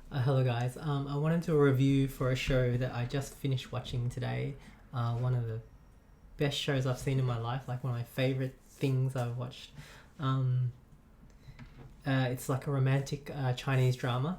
Hello guys. I wanted to review for a show that I just finished watching today. One of the best shows I've seen in my life, like one of my favorite things I've watched. Um, it's like a romantic Chinese drama.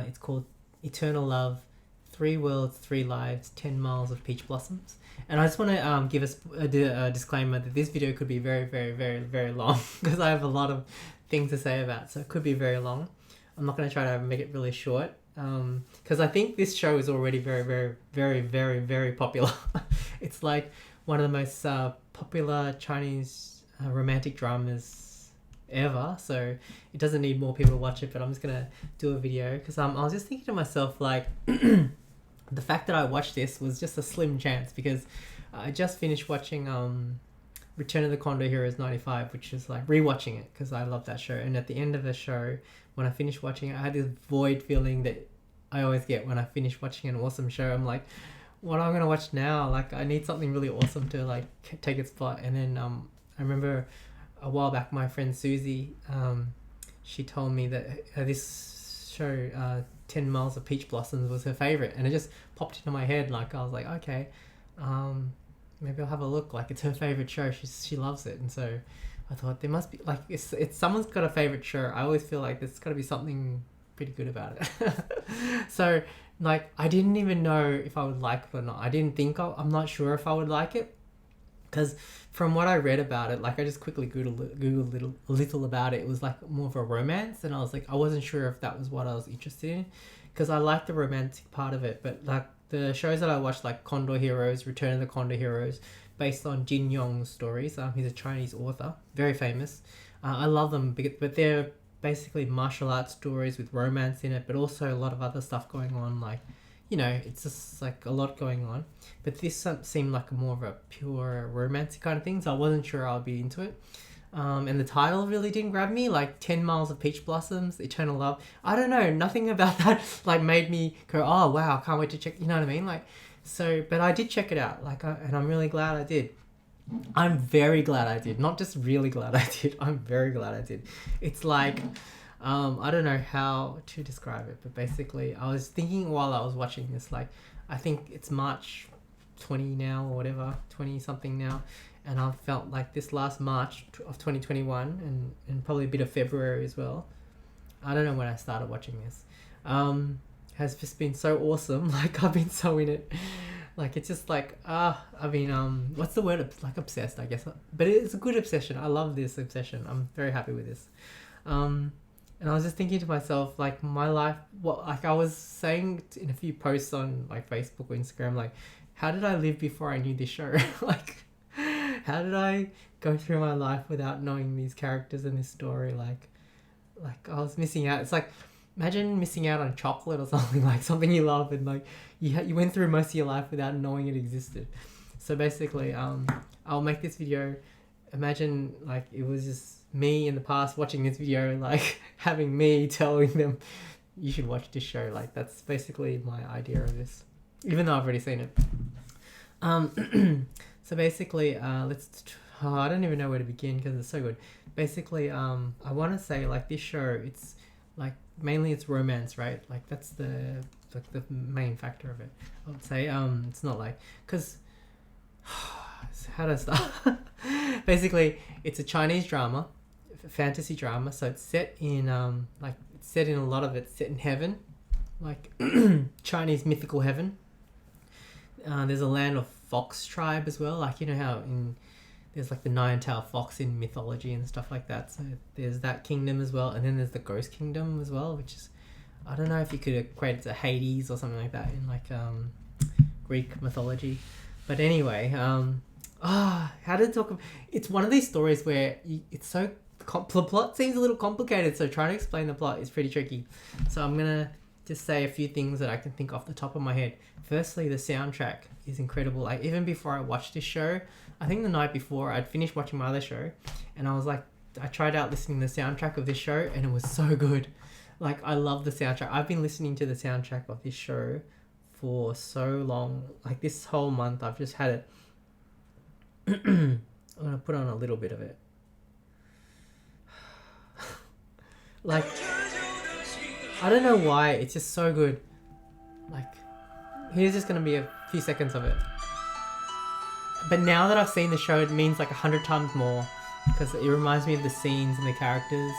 It's called Eternal Love, Three Worlds, Three Lives, 10 Miles of Peach Blossoms. And I just want to give us a disclaimer that this video could be very, very, very, very long because I have a lot of things to say about, so it could be very long. I'm not going to try to make it really short because I think this show is already very, very, very, very, very popular. It's like one of the most popular Chinese romantic dramas ever, so it doesn't need more people to watch it, but I'm just going to do a video because I was just thinking to myself, like, the fact that I watched this was just a slim chance because I just finished watching Return of the Condor Heroes 95, which is like rewatching it because I love that show. And at the end of the show, when I finished watching it, I had this void feeling that I always get when I finish watching an awesome show. I'm like, what am I going to watch now? Like, I need something really awesome to like take its spot. And then I remember a while back, my friend Susie, she told me that this show, 10 Miles of Peach Blossoms, was her favorite. And it just popped into my head. Like, I was like, okay, maybe I'll have a look. Like, it's her favorite show. She loves it. And so I thought there must be, like, it's someone's got a favorite show. I always feel like there's got to be something pretty good about it. So, like, I didn't even know if I would like it or not. I didn't think I'm not sure if I would like it. Because from what I read about it, like, I just quickly Googled a little about it. It was like more of a romance. And I was like, I wasn't sure if that was what I was interested in. Because I like the romantic part of it. But, like, the shows that I watched, like Condor Heroes, Return of the Condor Heroes, based on Jin Yong's stories. He's a Chinese author, very famous. I love them, but they're basically martial arts stories with romance in it, but also a lot of other stuff going on. Like, it's just like a lot going on. But this seemed like more of a pure romantic kind of thing, so I wasn't sure I'll be into it. And the title really didn't grab me, like 10 Miles of Peach Blossoms, Eternal Love. I don't know, nothing about that like made me go, oh wow, I can't wait to check, you know what I mean? Like, so, but I did check it out, like, and I'm really glad I did. I'm very glad I did, not just really glad I did, I'm very glad I did. It's like, I don't know how to describe it, but basically I was thinking while I was watching this, like, I think it's March 20 now or whatever, 20 something now, and I felt like this last March of 2021 and probably a bit of February as well. I don't know when I started watching this. Has just been so awesome. Like, I've been so in it. Like, it's just like, I mean, what's the word? Like, obsessed, I guess. But it's a good obsession. I love this obsession. I'm very happy with this. And I was just thinking to myself, like, my life, what, like, I was saying in a few posts on like Facebook or Instagram, like, how did I live before I knew this show? Like, how did I go through my life without knowing these characters and this story? Like I was missing out. It's like, imagine missing out on chocolate or something, like something you love, and like you went through most of your life without knowing it existed. So basically, I'll make this video. Imagine like it was just me in the past watching this video, like having me telling them you should watch this show. Like, that's basically my idea of this, even though I've already seen it. So basically, I don't even know where to begin because it's so good. Basically, I want to say, like, this show, it's like mainly it's romance, right? Like, that's the main factor of it. I would say it's not like, because how to start? Basically, it's a Chinese drama, fantasy drama. So it's set in like, it's set in a lot of it's set in heaven, like Chinese mythical heaven. There's a land of fox tribe as well, like, you know how there's like the nine-tailed fox in mythology and stuff like that. So there's that kingdom as well, and then there's the ghost kingdom as well, which is, I don't know if you could equate it to Hades or something like that in like Greek mythology. But anyway, how to talk about, it's one of these stories where it's so the plot seems a little complicated, so trying to explain the plot is pretty tricky. So I'm gonna just say a few things that I can think off the top of my head. Firstly, the soundtrack is incredible. Like, even before I watched this show, I think the night before I'd finished watching my other show, and I was like, I tried out listening to the soundtrack of this show, and it was so good. Like, I love the soundtrack. I've been listening to the soundtrack of this show for so long. Like, this whole month I've just had it. I'm gonna put on a little bit of it. Like, I don't know why, it's just so good. Like, here's just gonna be a few seconds of it. But now that I've seen the show, it means like 100 times more, because it reminds me of the scenes and the characters.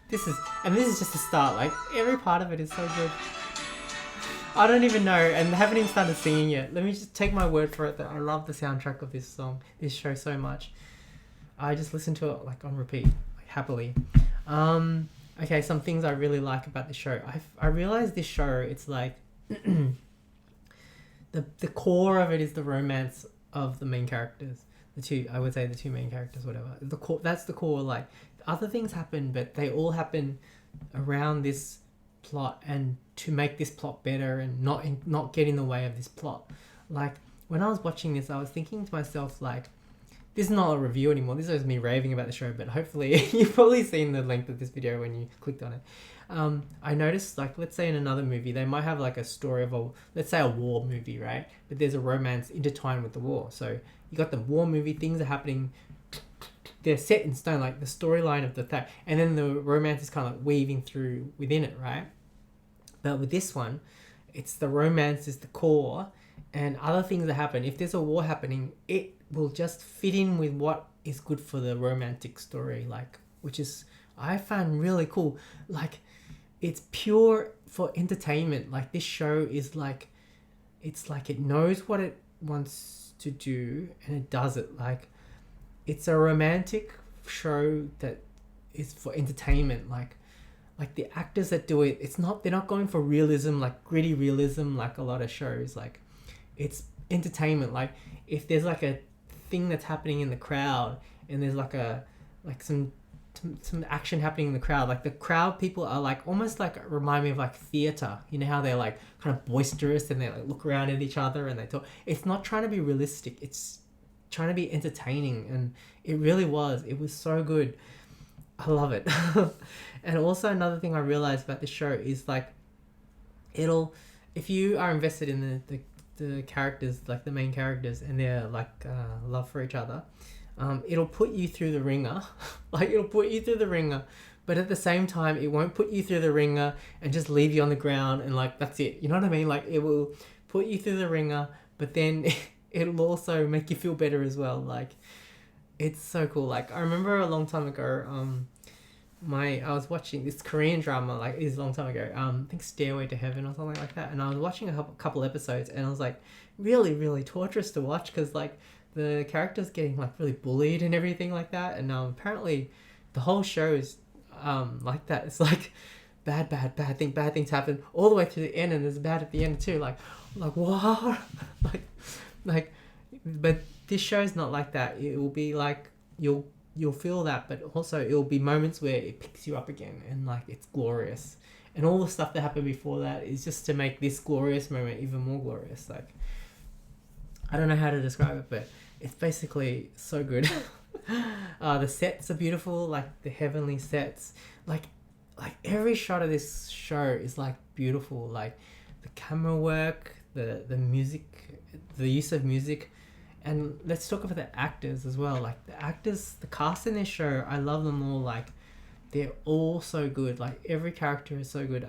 This is just the start. Like, every part of it is so good. I don't even know, and I haven't even started singing yet. Let me just take my word for it that I love the soundtrack of this show so much. I just listen to it like on repeat, like happily. Okay, some things I really like about the show. I realized this show, it's like the core of it is the romance of the main characters. The two main characters, whatever. That's the core. Like, other things happen, but they all happen around this plot and to make this plot better and not get in the way of this plot. Like, when I was watching this, I was thinking to myself, like, this is not a review anymore. This is me raving about the show, but hopefully you've probably seen the length of this video when you clicked on it. I noticed, like, let's say in another movie, they might have like a story of let's say a war movie, right? But there's a romance intertwined with the war. So you got the war movie, things are happening, they're set in stone, like the storyline of the thing, and then the romance is kind of like weaving through within it, right? But with this one, it's the romance is the core, and other things that happen. If there's a war happening, it will just fit in with what is good for the romantic story, like, which is, I found really cool. Like, it's pure for entertainment. Like, this show is like, it's like it knows what it wants to do and it does it. Like, it's a romantic show that is for entertainment. Like the actors that do it, they're not going for realism, like gritty realism, like a lot of shows. Like, it's entertainment. Like, if there's like a thing that's happening in the crowd and there's like some action happening in the crowd, like the crowd people are like almost like remind me of like theater. You know how they're like kind of boisterous and they like look around at each other and they talk. It's not trying to be realistic, it's trying to be entertaining, and it really was. It was so good. I love it. And also another thing I realized about this show is like, if you are invested in the characters, like the main characters, and their like love for each other, it'll put you through the ringer. Like, it'll put you through the ringer, but at the same time it won't put you through the ringer and just leave you on the ground and like that's it. You know what I mean? Like, it will put you through the ringer, but then it'll also make you feel better as well. Like, it's so cool. Like, I remember a long time ago, I was watching this Korean drama, like, it was a long time ago, I think Stairway to Heaven or something like that, and I was watching a couple episodes and I was like, really, really torturous to watch, because like the characters getting like really bullied and everything like that, and apparently the whole show is like that. It's like bad things happen all the way to the end, and there's bad at the end too. Like what? like but this show's not like that. It will be like you'll feel that, but also it'll be moments where it picks you up again and like it's glorious, and all the stuff that happened before that is just to make this glorious moment even more glorious. Like, I don't know how to describe it, but it's basically so good. The sets are beautiful, like the heavenly sets, like every shot of this show is like beautiful. Like the camera work, the music, the use of music. And let's talk about the actors as well. Like, the actors, the cast in this show, I love them all. Like, they're all so good. Like, every character is so good.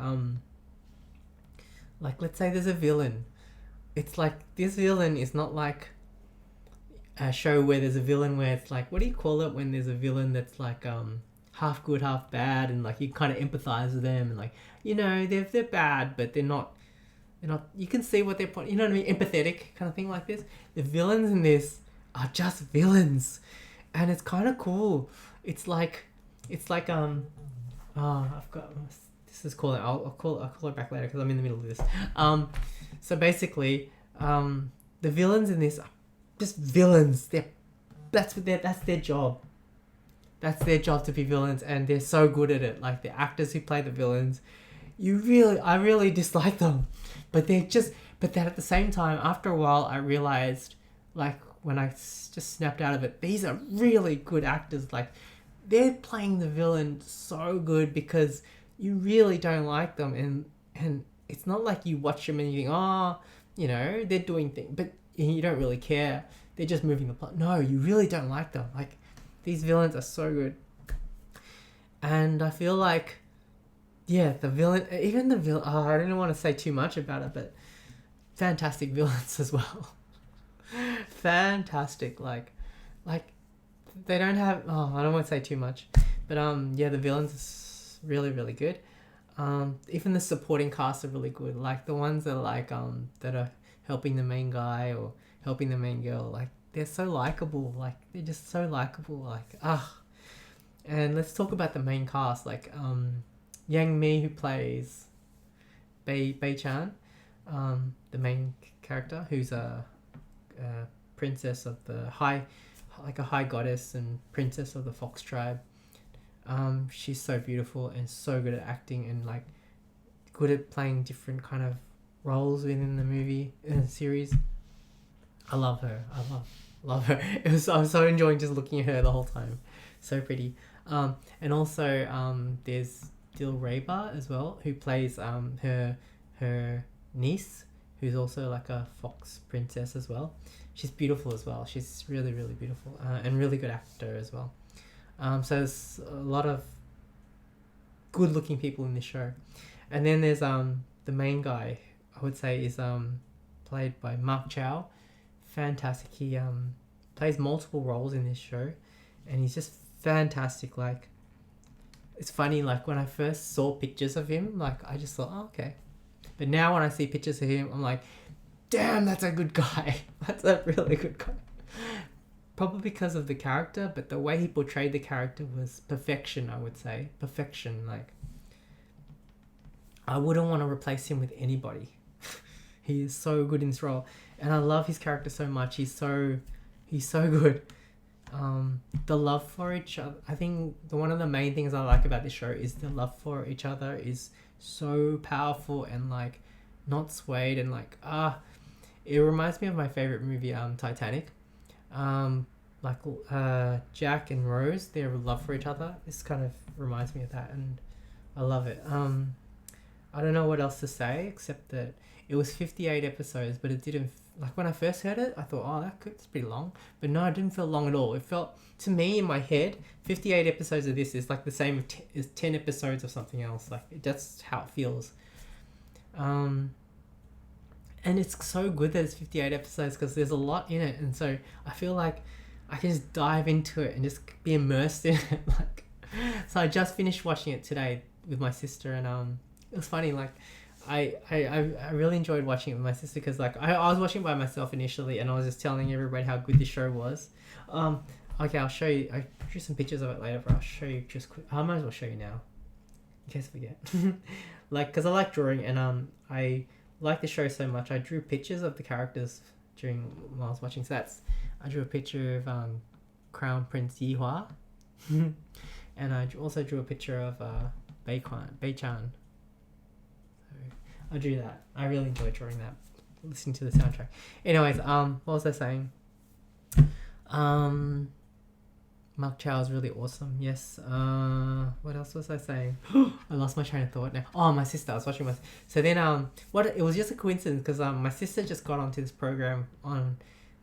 Like, let's say there's a villain. It's like, this villain is not like a show where there's a villain where it's like, what do you call it when there's a villain that's like half good, half bad, and like you kind of empathize with them, and like, you know, they're bad, but they're not, you can see what they're putting, you know what I mean, empathetic kind of thing. Like this, the villains in this are just villains, and it's kind of cool. It's like I've got, this is called, I'll call it back later because I'm in the middle of this. So basically, the villains in this are just villains. That's their job. That's their job, to be villains, and they're so good at it. Like, the actors who play the villains, I really dislike them. But then at the same time, after a while, I realized, like, when I just snapped out of it, these are really good actors. Like, they're playing the villain so good because you really don't like them, and it's not like you watch them and you think, oh, you know, they're doing things, but you don't really care. They're just moving the plot. No, you really don't like them. Like, these villains are so good. And I feel like, yeah, the villain, I don't want to say too much about it, but fantastic villains as well. Fantastic, like they don't have. Oh, I don't want to say too much, but yeah, the villains is really really good. Even the supporting cast are really good. Like the ones that are that are helping the main guy or helping the main girl. Like they're so likable. Like they're just so likable. Like And let's talk about the main cast. Like Yang Mi, who plays Bei Chan, the main character, who's a princess of the a high goddess and princess of the Fox tribe. She's so beautiful and so good at acting and like good at playing different kind of roles within the series. I love her. I love her. I was so enjoying just looking at her the whole time. So pretty. And also there's Dil Reba as well, who plays her niece, who's also like a fox princess as well. She's beautiful as well. She's really really beautiful and really good actor as well. So there's a lot of good looking people in this show. And then there's the main guy, I would say, is played by Mark Chow. Fantastic. He plays multiple roles in this show and he's just fantastic. Like it's funny, like when I first saw pictures of him, like I just thought, oh, okay. But now when I see pictures of him, I'm like, damn, that's a good guy. That's a really good guy. Probably because of the character, but the way he portrayed the character was perfection, I would say. Perfection. Like I wouldn't want to replace him with anybody. He is so good in this role. And I love his character so much. He's so good. The love for each other. I think one of the main things I like about this show is the love for each other is so powerful and like not swayed and like it reminds me of my favorite movie, Titanic. Jack and Rose, their love for each other. This kind of reminds me of that, and I love it. I don't know what else to say except that it was 58 episodes, but it didn't. Like when I first heard it, I thought, oh, that's pretty long. But no, it didn't feel long at all. It felt, to me, in my head, 58 episodes of this is like the same as 10 episodes of something else. Like that's how it feels. And it's so good that it's 58 episodes because there's a lot in it, and so I feel like I can just dive into it and just be immersed in it. Like, so I just finished watching it today with my sister, and it was funny. Like, I really enjoyed watching it with my sister because like I was watching it by myself initially, and I was just telling everybody how good the show was. Okay, I'll show you. I drew some pictures of it later, but I'll show you just quick. I might as well show you now, in case I forget. Like, because I like drawing, and I like the show so much. I drew pictures of the characters while I was watching. So I drew a picture of Crown Prince Yihua, and I also drew a picture of Bei Chan. I drew that. I really enjoyed drawing that, listening to the soundtrack. Anyways, what was I saying? Mark Chow is really awesome. Yes. What else was I saying? I lost my train of thought now. Oh, my sister. I was watching my. So then, it was just a coincidence because my sister just got onto this program on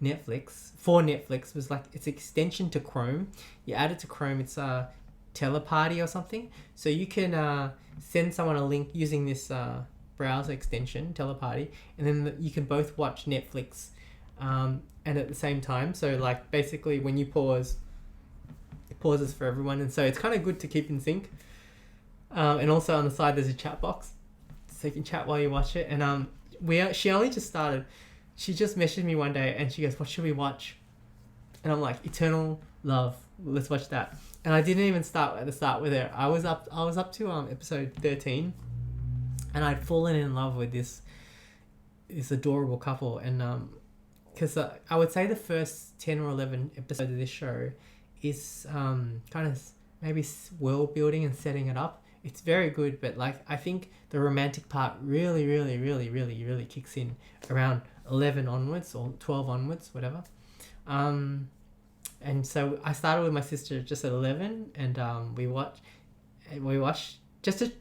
Netflix for Netflix. It was like it's an extension to Chrome. You add it to Chrome. It's Teleparty or something. So you can send someone a link using this browser extension, Teleparty, and then you can both watch Netflix and at the same time. So like basically when you pause, it pauses for everyone, and so it's kind of good to keep in sync. And also on the side there's a chat box, so you can chat while you watch it. And she only just started. She just messaged me one day and she goes, "What should we watch?" And I'm like, "Eternal Love. Let's watch that." And I didn't even start at the start with it. I was up to episode 13. And I'd fallen in love with this adorable couple, and because I would say the first 10 or 11 episodes of this show is kind of maybe world building and setting it up. It's very good, but like I think the romantic part really, really, really, really, really kicks in around 11 onwards or 12 onwards, whatever. And so I started with my sister just at 11, and we watched.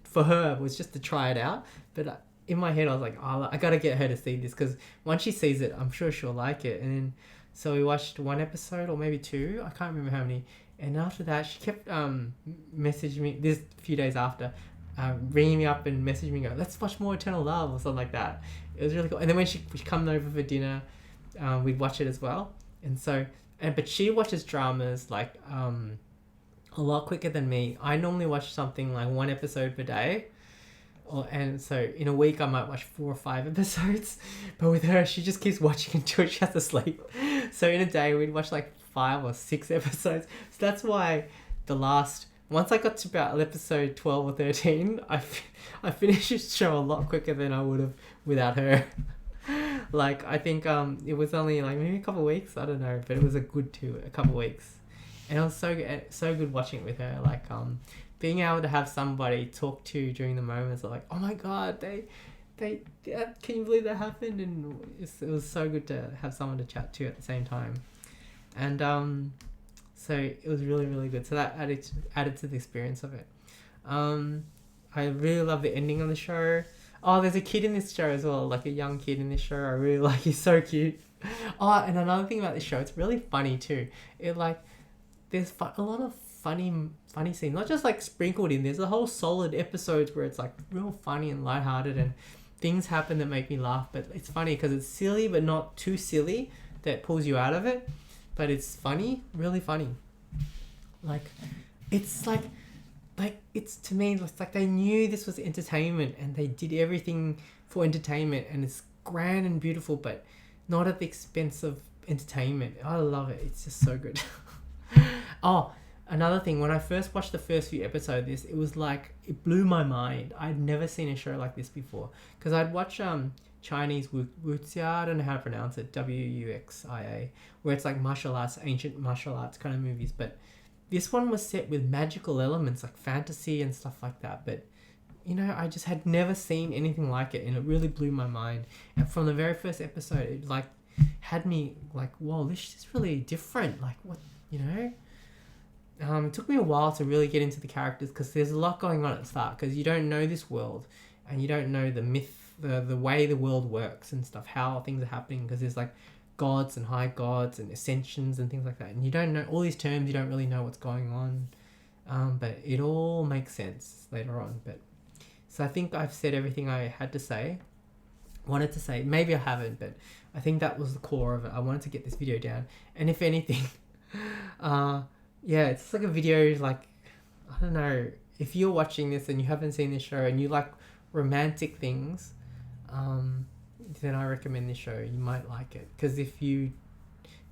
For her, it was just to try it out. But in my head, I was like, oh, I got to get her to see this because once she sees it, I'm sure she'll like it. And then, so we watched one episode or maybe two. I can't remember how many. And after that, she kept messaging me this few days after, ringing me up and messaging me, go, let's watch more Eternal Love or something like that. It was really cool. And then when she come over for dinner, we'd watch it as well. And so, but she watches dramas like a lot quicker than me. I normally watch something like 1 episode per day. And so in a week I might watch 4 or 5 episodes, but with her she just keeps watching until she has to sleep. So in a day we'd watch like 5 or 6 episodes. So that's why once I got to about episode 12 or 13, I finished this show a lot quicker than I would have without her. Like I think it was only like maybe a couple of weeks, I don't know, but it was a couple of weeks, and it was so good watching it with her. Like being able to have somebody talk to during the moments of like, oh my god, they can you believe that happened? And it was so good to have someone to chat to at the same time. And so it was really, really good. So that added to the experience of it. I really love the ending of the show. Oh, there's a kid in this show as well, like a young kid in this show. I really like. He's so cute. Oh, and another thing about this show, it's really funny too. It like there's a lot of funny scenes, not just like sprinkled in. There's a whole solid episodes where it's like real funny and lighthearted, and things happen that make me laugh. But it's funny because it's silly, but not too silly that pulls you out of it. But it's funny, really funny. Like, it's like it's, to me, it's like they knew this was entertainment and they did everything for entertainment, and it's grand and beautiful, but not at the expense of entertainment. I love it. It's just so good. Oh, another thing, when I first watched the first few episodes, it was like, it blew my mind. I'd never seen a show like this before, because I'd watch Chinese wuxia, I don't know how to pronounce it, Wuxia, where it's like martial arts, ancient martial arts kind of movies, but this one was set with magical elements like fantasy and stuff like that. But you know, I just had never seen anything like it, and it really blew my mind. And from the very first episode, it like had me like, whoa, this is really different. Like, what, you know? It took me a while to really get into the characters, because there's a lot going on at the start, because you don't know this world and you don't know the myth, the way the world works and stuff, how things are happening, because there's like gods and high gods and ascensions and things like that, and you don't know all these terms, you don't really know what's going on, but it all makes sense later on. But so I think I've said everything I wanted to say. Maybe I haven't, but I think that was the core of it. I wanted to get this video down, and if anything, yeah, it's like a video, like, I don't know, if you're watching this and you haven't seen this show and you like romantic things, then I recommend this show. You might like it, because if you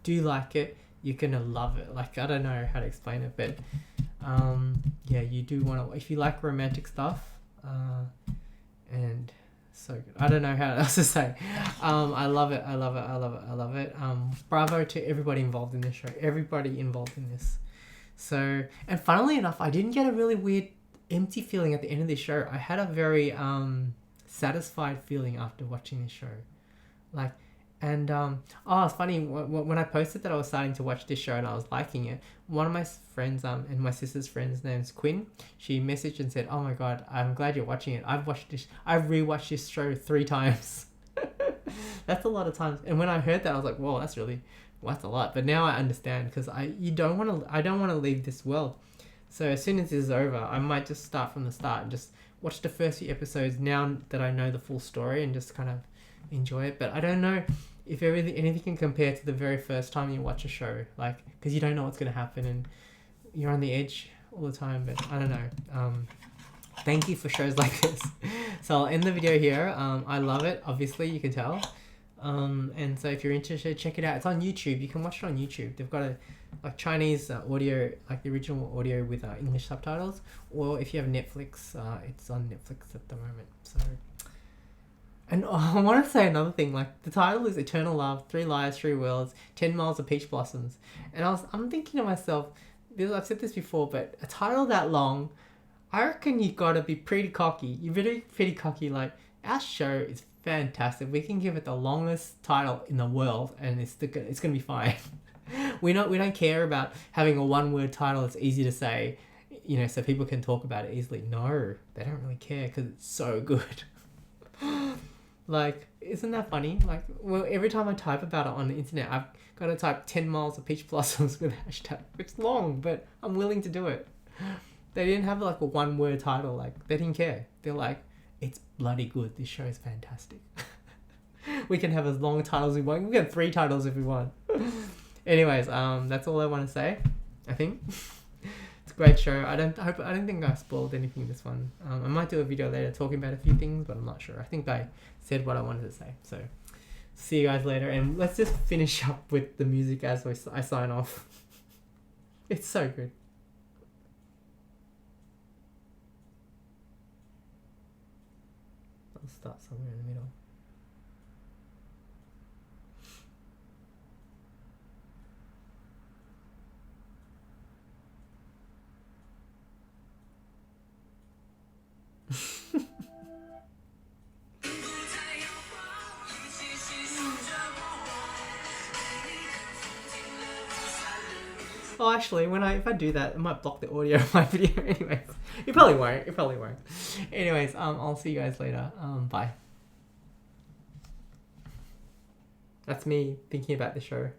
do like it, you're gonna love it. Like, I don't know how to explain it, but yeah, you do want to, if you like romantic stuff, and so good. I don't know how else to say. I love it. Bravo to everybody involved in this show, everybody involved in this. So, and funnily enough, I didn't get a really weird empty feeling at the end of this show. I had a very satisfied feeling after watching this show. Like, and it's funny, when I posted that I was starting to watch this show and I was liking it, one of my friends and my sister's friend's name's Quinn, she messaged and said, oh my god, I'm glad you're watching it. I've rewatched this show 3 times. That's a lot of times. And when I heard that, I was like, whoa, that's a lot. But now I understand, because I don't want to leave this world. So as soon as this is over, I might just start from the start and just watch the first few episodes now that I know the full story, and just kind of enjoy it. But I don't know if anything can compare to the very first time you watch a show, like, because you don't know what's going to happen and you're on the edge all the time. But I don't know. Thank you for shows like this. So I'll end the video here. I love it, obviously, you can tell. And so if you're interested, check it out. It's on YouTube. You can watch it on YouTube. They've got a Chinese audio, like the original audio with English subtitles, or if you have Netflix, it's on Netflix at the moment. So, and I want to say another thing, like, the title is Eternal Love, 3 Lives, 3 Worlds, 10 Miles of Peach Blossoms, and I'm thinking to myself, I've said this before, but a title that long, I reckon you gotta be pretty cocky. You're pretty cocky. Like, our show is fantastic. We can give it the longest title in the world, and it's gonna be fine. We don't care about having a 1-word title that's easy to say, you know, so people can talk about it easily. No, they don't really care, because it's so good. Like, isn't that funny? Like, well, every time I type about it on the internet, I've got to type 10 miles of peach blossoms with a hashtag. It's long, but I'm willing to do it. They didn't have like a one word title. Like, they didn't care. They're like, it's bloody good. This show is fantastic. We can have as long titles as we want. We can have 3 titles if we want. Anyways, that's all I want to say. I think it's a great show. I don't think I spoiled anything in this one. I might do a video later talking about a few things, but I'm not sure. I think I said what I wanted to say. So see you guys later, and let's just finish up with the music as I sign off. It's so good. I'll start somewhere in the middle. Oh, actually, if I do that, it might block the audio of my video. Anyways, it probably won't. Anyways, I'll see you guys later. Bye. That's me thinking about the show.